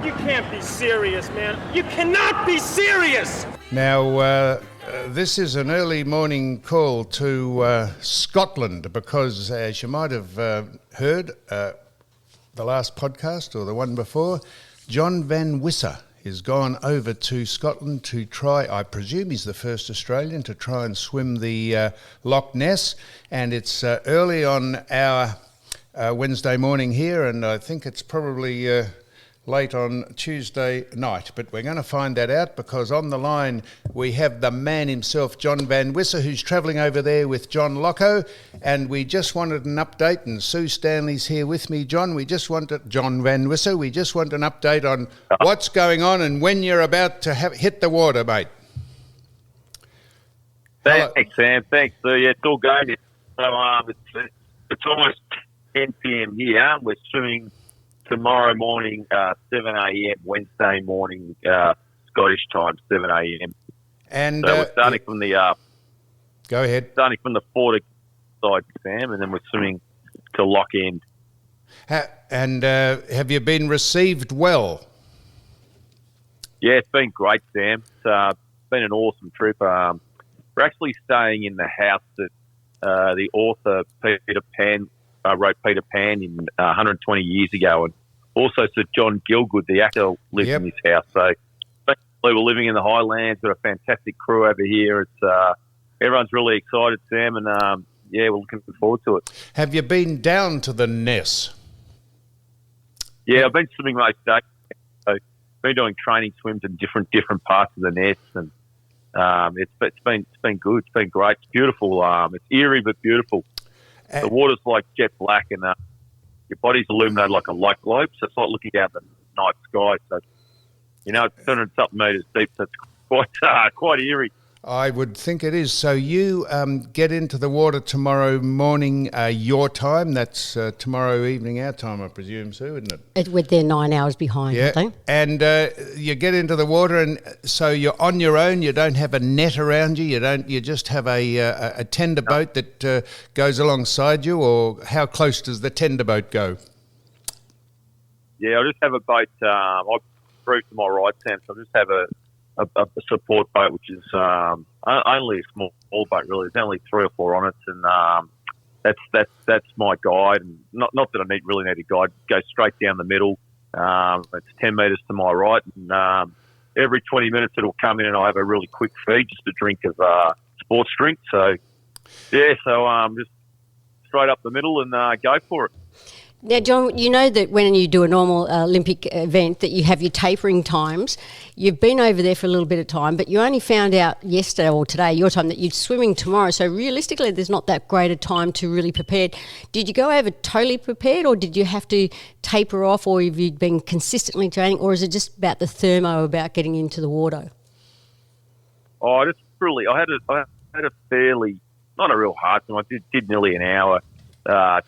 You can't be serious, man. You cannot be serious! Now, this is an early morning call to Scotland because, as you might have heard, the last podcast or the one before, John Van Wisse has gone over to Scotland to try, I presume he's the first Australian to try and swim the Loch Ness, and it's early on our Wednesday morning here, and I think it's probably late on Tuesday night, but we're going to find that out because on the line we have the man himself, John Van Wisse, who's travelling over there with John Locho, and we just wanted an update, and Sue Stanley's here with me. John, John Van Wisse, we just want an update on what's going on and when you're about to hit the water, mate. Thanks, Sam. Thanks, Sue. Yeah, it's all going. So it's almost 10 p.m. here. We're swimming tomorrow morning, 7 a.m., Wednesday morning, Scottish time, 7 a.m. And so we're starting from the... go ahead. Starting from the Fort side, Sam, and then we're swimming to Loch End. And have you been received well? Yeah, it's been great, Sam. It's been an awesome trip. We're actually staying in the house that the author Peter Pan wrote Peter Pan in 120 years ago, and also Sir John Gielgud, the actor, lives in this house. So we're living in the Highlands. Got a fantastic crew over here. It's everyone's really excited, Sam, and we're looking forward to it. Have you been down to the Ness? Yeah, I've been swimming most days. So been doing training swims in different parts of the Ness, and it's been good. It's been great. It's beautiful. It's eerie but beautiful. The water's like jet black, and your body's illuminated like a light globe, so it's like looking out the night sky. So, it's 200-something metres deep, so it's quite eerie. I would think it is. So you get into the water tomorrow morning, your time. That's tomorrow evening, our time, I presume, Sue, isn't it? They're 9 hours behind, aren't they? And you get into the water, and so you're on your own. You don't have a net around you. You just have a tender boat that goes alongside you. Or how close does the tender boat go? Yeah, I just have a boat. I cruise to my right, Sam. So I just have a support boat, which is only a small boat, really. There's only 3 or 4 on it, and that's my guide. And not that I really need a guide. Go straight down the middle. It's 10 metres to my right, and every 20 minutes it'll come in, and I have a really quick feed, just a drink of sports drink. So just straight up the middle and go for it. Now, John, you know that when you do a normal Olympic event that you have your tapering times. You've been over there for a little bit of time, but you only found out yesterday or today, your time, that you're swimming tomorrow. So realistically, there's not that great a time to really prepare. Did you go over totally prepared, or did you have to taper off, or have you been consistently training, or is it just about the thermo, about getting into the water? I had a fairly, not a real hard time. I did nearly an hour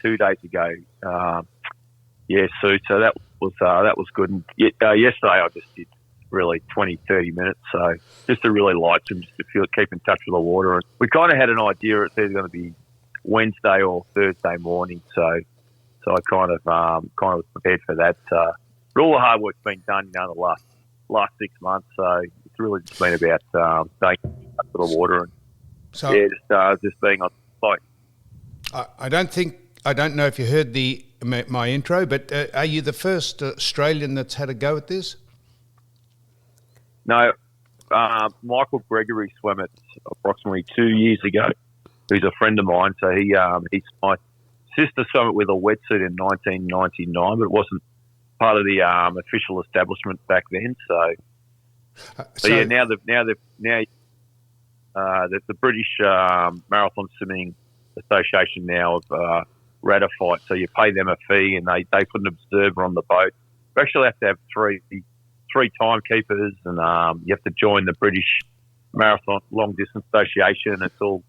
2 days ago. Sue. So that was good. And yesterday I just did really 20, 30 minutes. So just a really light swim, just to keep in touch with the water. And we kind of had an idea it's either going to be Wednesday or Thursday morning. So I kind of was prepared for that. But all the hard work's been done, the last 6 months. So it's really just been about staying in touch with the water and just being on the boat. I don't know if you heard my intro, but are you the first Australian that's had a go at this? No, Michael Gregory swam it approximately 2 years ago. He's a friend of mine, so my sister swam it with a wetsuit in 1999, but it wasn't part of the official establishment back then. Now the British Marathon Swimming Association now have ratified, so you pay them a fee, and they put an observer on the boat. You actually have to have three timekeepers, and you have to join the British Marathon Long Distance Association, and it's all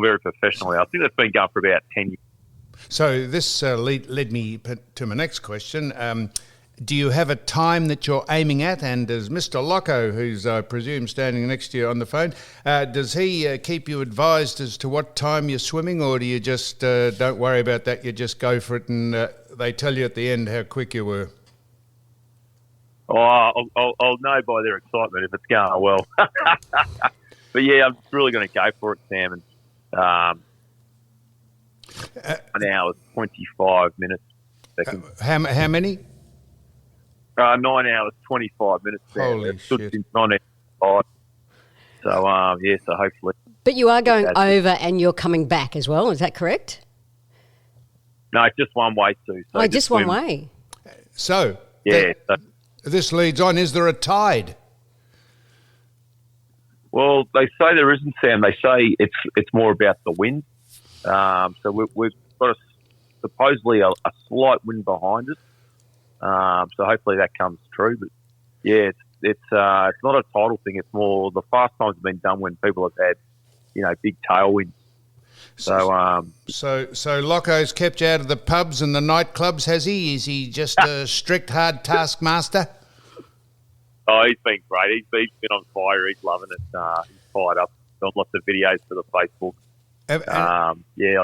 very professional. I think that's been going for about 10 years. So this led me to my next question. Do you have a time that you're aiming at? And does Mr. Locho, who's I presume standing next to you on the phone, does he keep you advised as to what time you're swimming, or do you just don't worry about that, you just go for it and they tell you at the end how quick you were? I'll know by their excitement if it's going well. But yeah, I'm really going to go for it, Sam. And an hour, 25 minutes. How many? 9 hours, 25 minutes. Sam. Holy It's good shit. since 1995. So so hopefully. But you are going over and you're coming back as well. Is that correct? No, it's just one way too. So Just one swim. way. So, Yeah. this leads on. Is there a tide? Well, they say there isn't, Sam. They say it's more about the wind. So we've got supposedly a slight wind behind us. So hopefully that comes true. But yeah, it's not a tidal thing. It's more the fast times have been done when people have had, big tailwinds. So So Locho's kept you out of the pubs and the nightclubs, has he? Is he just a strict, hard taskmaster? oh, he's been great. He's been on fire. He's loving it. He's fired up. Done lots of videos for the Facebook. Yeah.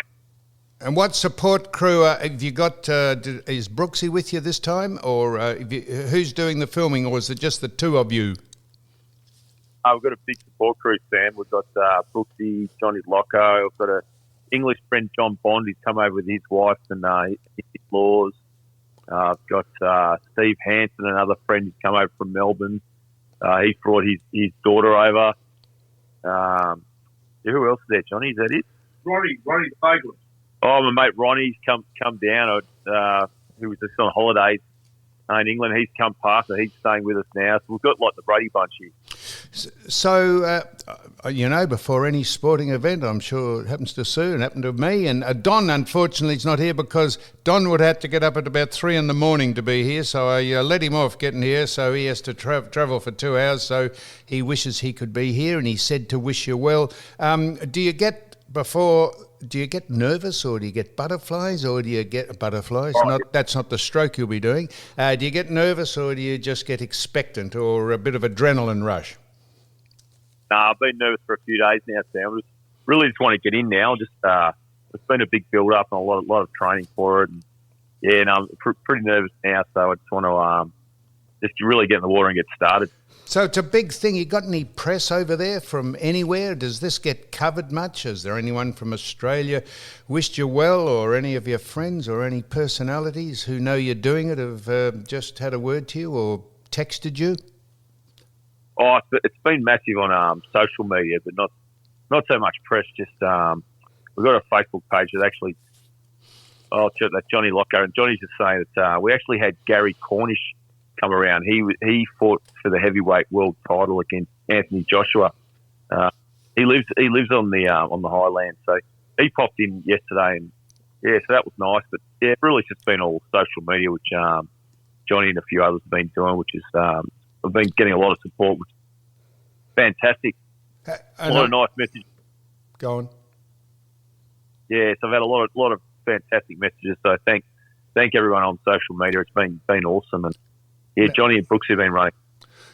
And what support crew have you got? Is Brooksy with you this time, or who's doing the filming, or is it just the two of you? We've got a big support crew, Sam. We've got Brooksy, Johnny Locho. We've got a English friend, John Bond. He's come over with his wife and his in-laws. I've got Steve Hansen, another friend. He's come over from Melbourne. He brought his daughter over. Who else is there, Johnny? Is that it? Ronnie Fagelin. Oh, my mate Ronnie's come down. Who was just on holidays in England. He's come past, so he's staying with us now. So we've got like the Brady bunch here. So, before any sporting event, I'm sure it happens to Sue and happened to me. And Don, unfortunately, is not here because Don would have to get up at about 3 a.m. to be here. So I let him off getting here. So he has to travel for 2 hours. So he wishes he could be here, and he said to wish you well. Do you get nervous, or do you get butterflies, or do you get butterflies? That's not the stroke you'll be doing. Do you get nervous, or do you just get expectant, or a bit of adrenaline rush? I've been nervous for a few days now, Sam. I really just want to get in now. Just it's been a big build up and a lot of training for it. And yeah, I'm pretty nervous now, so I just want to just really get in the water and get started. So it's a big thing. You got any press over there from anywhere? Does this get covered much? Is there anyone from Australia wished you well, or any of your friends or any personalities who know you're doing it have just had a word to you or texted you? Oh, it's been massive on social media, but not so much press. Just we've got a Facebook page that actually. Oh, that Johnny Locho, and Johnny's just saying that we actually had Gary Cornish come around. He fought for the heavyweight world title against Anthony Joshua. He lives on the Highland, so he popped in yesterday, and yeah, so that was nice. But yeah, really, it's just been all social media, which Johnny and a few others have been doing, which is I've been getting a lot of support, which is fantastic. A lot of nice messages. Go on. Yeah, so I've had a lot of fantastic messages. So thank everyone on social media. It's been awesome, and yeah, Johnny and Brooks have been running.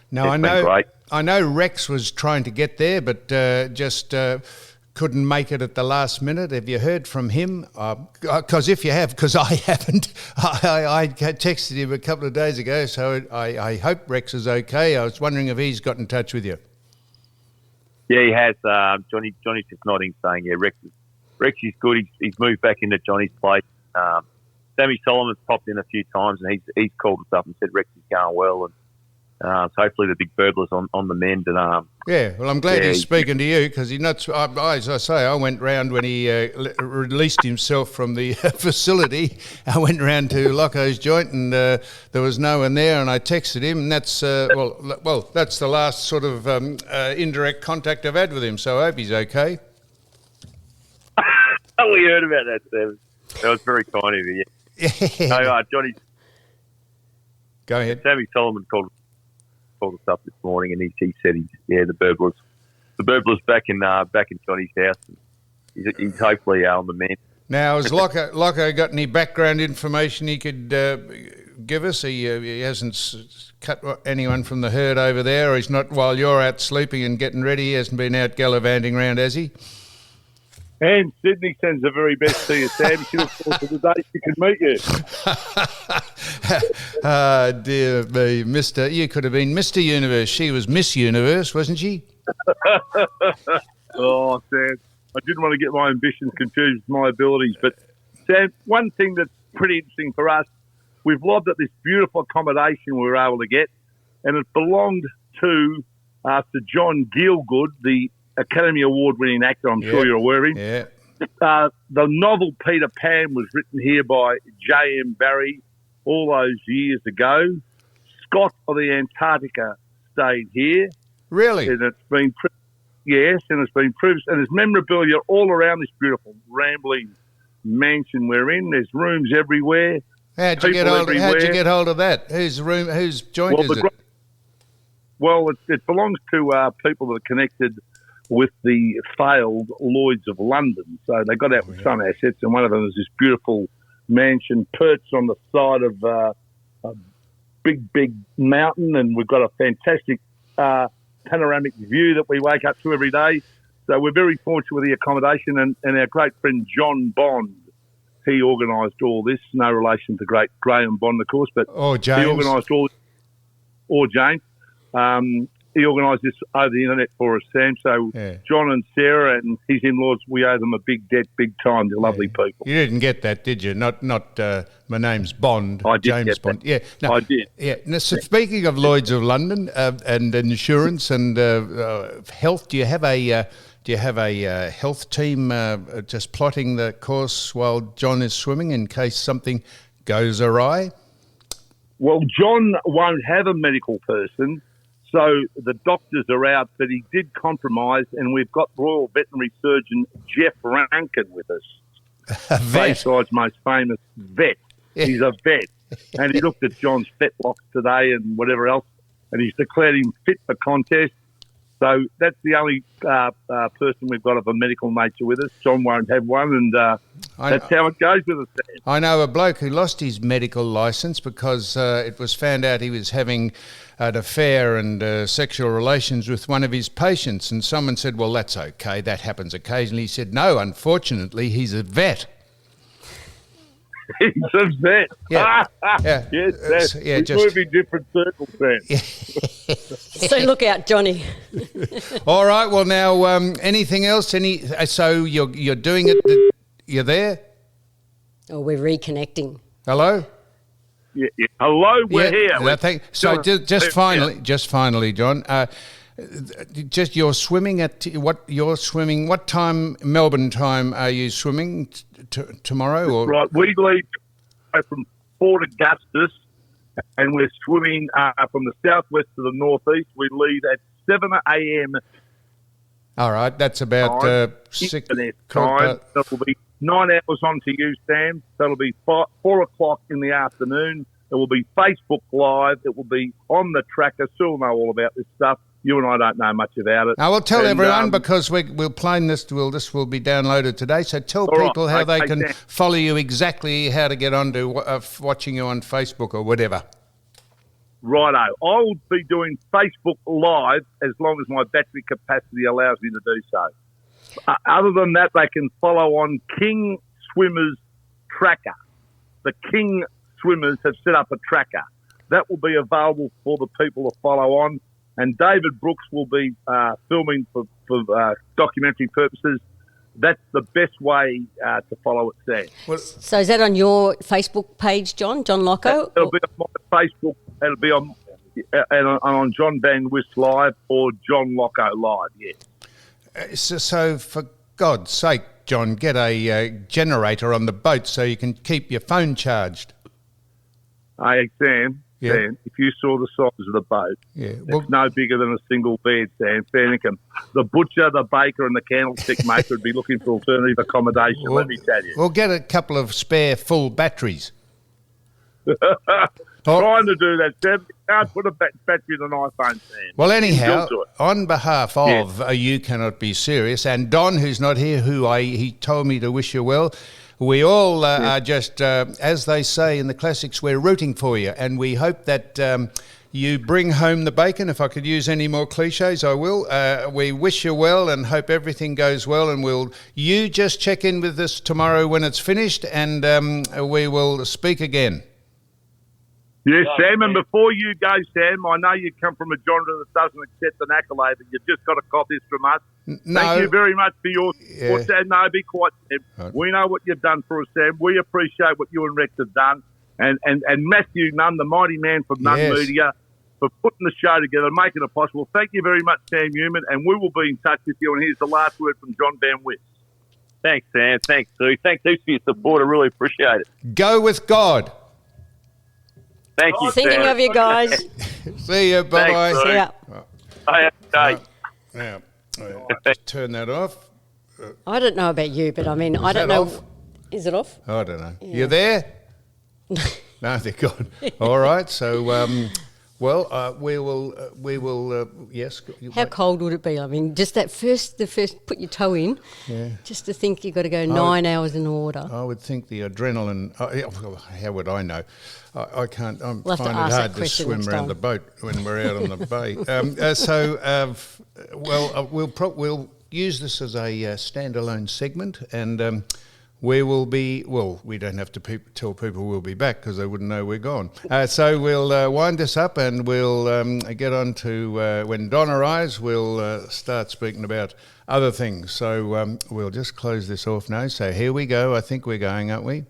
Now It's been great. I know Rex was trying to get there, but just couldn't make it at the last minute. Have you heard from him? Because if you have, because I haven't, I texted him a couple of days ago, so I hope Rex is okay. I was wondering if he's got in touch with you. Yeah, he has. Johnny's just nodding, saying, yeah, Rex is good. He's moved back into Johnny's place. Sammy Solomon's popped in a few times, and he's called us up and said Rex is going well, and so hopefully the big burglar's on the mend. And yeah, well, I'm glad he's speaking to you, because as I say, I went round when he released himself from the facility. I went round to Locho's joint, and there was no one there, and I texted him, and that's that's the last sort of indirect contact I've had with him. So I hope he's okay. we heard about that, Sam. That was very kind of you. Yeah. No, Johnny. Go ahead. Sammy Solomon called us up this morning, and he said the burglar's back in Johnny's house. And he's hopefully on the mend. Now, has Locho got any background information he could give us? He hasn't cut anyone from the herd over there, or he's not while you're out sleeping and getting ready. He hasn't been out gallivanting around, has he? And Sydney sends the very best to you, Sam. She looks forward to the day she can meet you. Dear me, Mr. You could have been Mr. Universe. She was Miss Universe, wasn't she? Oh, Sam, I didn't want to get my ambitions confused with my abilities. But, Sam, one thing that's pretty interesting for us, we've lobbed at this beautiful accommodation we were able to get, and it belonged to John Gielgud, the Academy Award-winning actor. I'm sure you're aware of him. Yeah. The novel Peter Pan was written here by J.M. Barrie all those years ago. Scott of the Antarctica stayed here. Really? And it's been, yes, and it's been proved. And there's memorabilia all around this beautiful rambling mansion we're in. There's rooms everywhere. How'd you get hold of that? Whose joint is it? Well, it belongs to people that are connected with the failed Lloyds of London. So they got out with some assets, and one of them is this beautiful mansion perched on the side of a big mountain, and we've got a fantastic panoramic view that we wake up to every day. So we're very fortunate with the accommodation, and our great friend John Bond, he organised all this. No relation to great Graham Bond, of course, but James. He organised all, or James. He organised this over the internet for us, Sam. So John and Sarah and his in-laws, we owe them a big debt, big time. They're lovely people. You didn't get that, did you? Not my name's Bond. I did James get Bond. that. Yeah, no, I did. Yeah. Now, so speaking of Lloyds of London and insurance and health, do you have a health team just plotting the course while John is swimming in case something goes awry? Well, John won't have a medical person. So the doctors are out, but he did compromise, and we've got Royal Veterinary Surgeon Jeff Rankin with us. A vet. Bayside's most famous vet. Yeah. He's a vet. And he looked at John's fetlocks today and whatever else, and he's declared him fit for contest. So that's the only person we've got of a medical nature with us. John won't have one, and that's how it goes with us. I know a bloke who lost his medical licence because it was found out he was having an affair and sexual relations with one of his patients, and someone said, well, that's okay, that happens occasionally. He said, no, unfortunately, he's a vet. He's a vet. Yeah. Yes, we move in different circles, man. So look out, Johnny. All right, well, now, anything else? So you're doing it, you're there? Oh, we're reconnecting. Hello? Yeah. Hello, we're here. So just finally, John, just you're swimming what time, Melbourne time, are you swimming tomorrow? Or? Right, we leave from Port Augustus, and we're swimming from the southwest to the northeast. We leave at 7 a.m. All right, that's about 6 time. That'll be 9 hours on to you, Sam. That'll be 4 o'clock in the afternoon. It will be Facebook Live. It will be on the tracker. So we'll know all about this stuff. You and I don't know much about it. I will tell everyone because we'll play this. This will be downloaded today. So tell people how they can follow you exactly, how to get onto watching you on Facebook or whatever. Righto. I will be doing Facebook Live as long as my battery capacity allows me to do so. Other than that, they can follow on King Swimmers Tracker. The King Swimmers have set up a tracker. That will be available for the people to follow on. And David Brooks will be filming for documentary purposes. That's the best way to follow it, Sam. Well, so is that on your Facebook page, John Locko? It'll be on my Facebook. It'll be on John Van Wisse Live or John Locko Live, yes. So for God's sake, John, get a generator on the boat so you can keep your phone charged. Hey, Sam. Yeah. Sam, if you saw the size of the boat, it's no bigger than a single bed, Sam. Fairnicum. The butcher, the baker and the candlestick maker would be looking for alternative accommodation, let me tell you. We'll get a couple of spare full batteries. Trying to do that, Sam. You can't put a battery in an iPhone, Sam. Well, anyhow, on behalf of You Cannot Be Serious, and Don, who's not here, he told me to wish you well, we all are just, as they say in the classics, we're rooting for you, and we hope that you bring home the bacon. If I could use any more cliches, I will. We wish you well and hope everything goes well. And you just check in with us tomorrow when it's finished, and we will speak again. Yes, Sam, and before you go, Sam, I know you come from a genre that doesn't accept an accolade, but you've just got to cop this from us. No. Thank you very much for your support, Sam. No, be quiet, Sam. Right. We know what you've done for us, Sam. We appreciate what you and Rex have done. And Matthew Nunn, the mighty man from Nunn Media, for putting the show together, making it possible. Thank you very much, Sam Newman, and we will be in touch with you. And here's the last word from John Van Wisse. Thanks, Sam. Thanks, Sue. Thanks for your support. I really appreciate it. Go with God. Thank you, Thinking Sam. of you guys. See you. Bye-bye. Thanks, See ya. Hey. Now, just turn that off. I don't know about you, but I mean, I don't that know. off? Is it off? I don't know. You there? No, they're gone. All right. So, we will. Yes. How cold would it be? I mean, just the first, put your toe in, just to think you've got to go 9 hours in the water. I would think the adrenaline. How would I know? I can't. I We'll have to find it ask hard that to question swim next around time. the boat when we're out on the bay. We'll use this as a standalone segment, and we will be. Well, we don't have to tell people we'll be back because they wouldn't know we're gone. So we'll wind this up, and we'll get on to when Don arrives. We'll start speaking about other things. So we'll just close this off now. So here we go. I think we're going, aren't we?